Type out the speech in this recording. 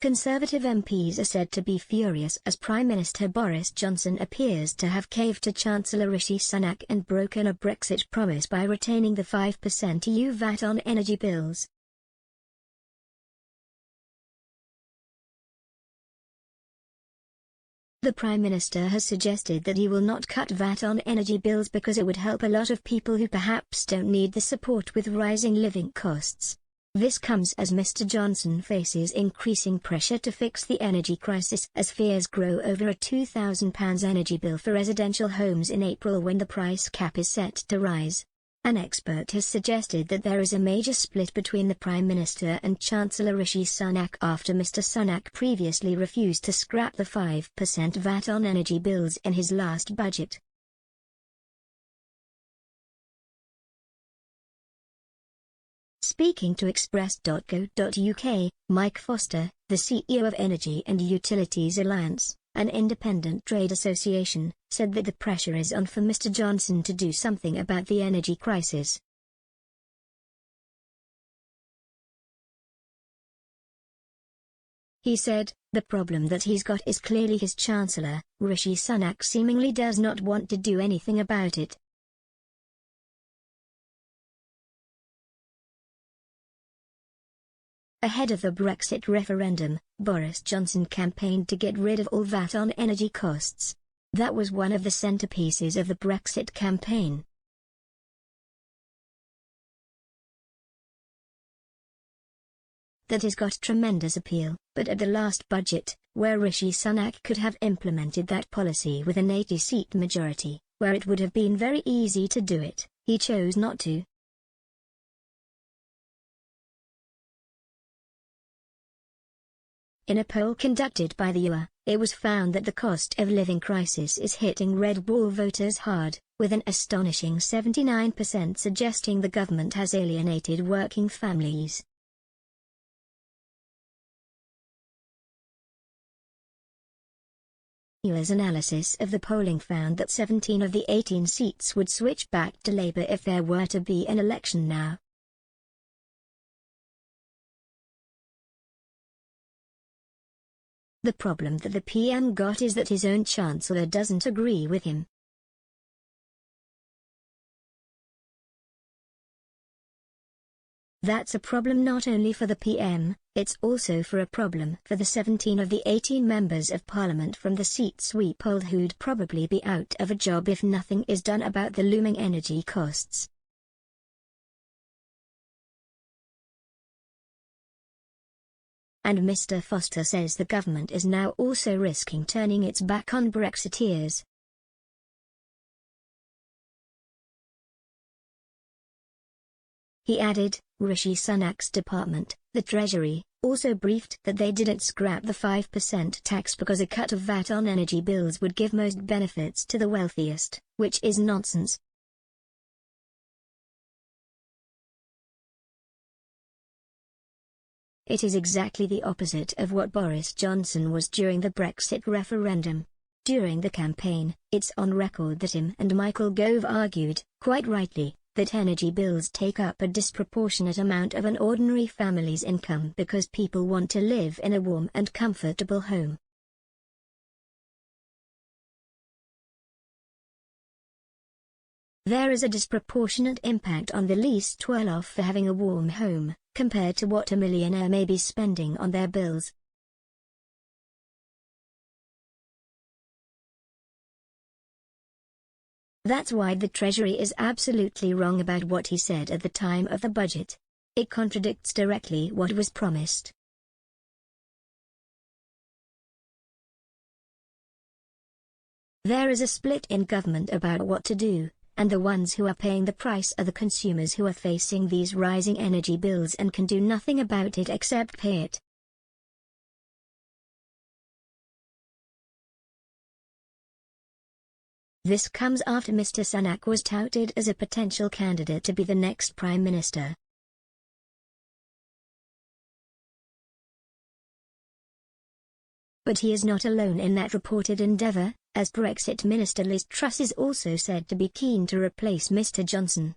Conservative MPs are said to be furious as Prime Minister Boris Johnson appears to have caved to Chancellor Rishi Sunak and broken a Brexit promise by retaining the 5% EU VAT on energy bills. The Prime Minister has suggested that he will not cut VAT on energy bills because it would help a lot of people who perhaps don't need the support with rising living costs. This comes as Mr. Johnson faces increasing pressure to fix the energy crisis as fears grow over a £2,000 energy bill for residential homes in April when the price cap is set to rise. An expert has suggested that there is a major split between the Prime Minister and Chancellor Rishi Sunak after Mr. Sunak previously refused to scrap the 5% VAT on energy bills in his last budget. Speaking to Express.co.uk, Mike Foster, the CEO of Energy and Utilities Alliance, an independent trade association, said that the pressure is on for Mr. Johnson to do something about the energy crisis. He said, "The problem that he's got is clearly his Chancellor, Rishi Sunak seemingly does not want to do anything about it." Ahead of the Brexit referendum, Boris Johnson campaigned to get rid of all VAT on energy costs. That was one of the centerpieces of the Brexit campaign. That has got tremendous appeal, but at the last budget, where Rishi Sunak could have implemented that policy with an 80-seat majority, where it would have been very easy to do it, he chose not to. In a poll conducted by the UA, it was found that the cost of living crisis is hitting Red Wall voters hard, with an astonishing 79% suggesting the government has alienated working families. UA's analysis of the polling found that 17 of the 18 seats would switch back to Labour if there were to be an election now. The problem that the PM got is that his own Chancellor doesn't agree with him. That's a problem not only for the PM, it's also a problem for the 17 of the 18 members of Parliament from the seats we polled who'd probably be out of a job if nothing is done about the looming energy costs. And Mr. Foster says the government is now also risking turning its back on Brexiteers. He added, Rishi Sunak's department, the Treasury, also briefed that they didn't scrap the 5% tax because a cut of VAT on energy bills would give most benefits to the wealthiest, which is nonsense. It is exactly the opposite of what Boris Johnson was during the Brexit referendum. During the campaign, it's on record that him and Michael Gove argued, quite rightly, that energy bills take up a disproportionate amount of an ordinary family's income because people want to live in a warm and comfortable home. There is a disproportionate impact on the least well-off for having a warm home, compared to what a millionaire may be spending on their bills. That's why the Treasury is absolutely wrong about what he said at the time of the budget. It contradicts directly what was promised. There is a split in government about what to do, and the ones who are paying the price are the consumers who are facing these rising energy bills and can do nothing about it except pay it. This comes after Mr. Sunak was touted as a potential candidate to be the next Prime Minister. But he is not alone in that reported endeavour, as Brexit Minister Liz Truss is also said to be keen to replace Mr. Johnson.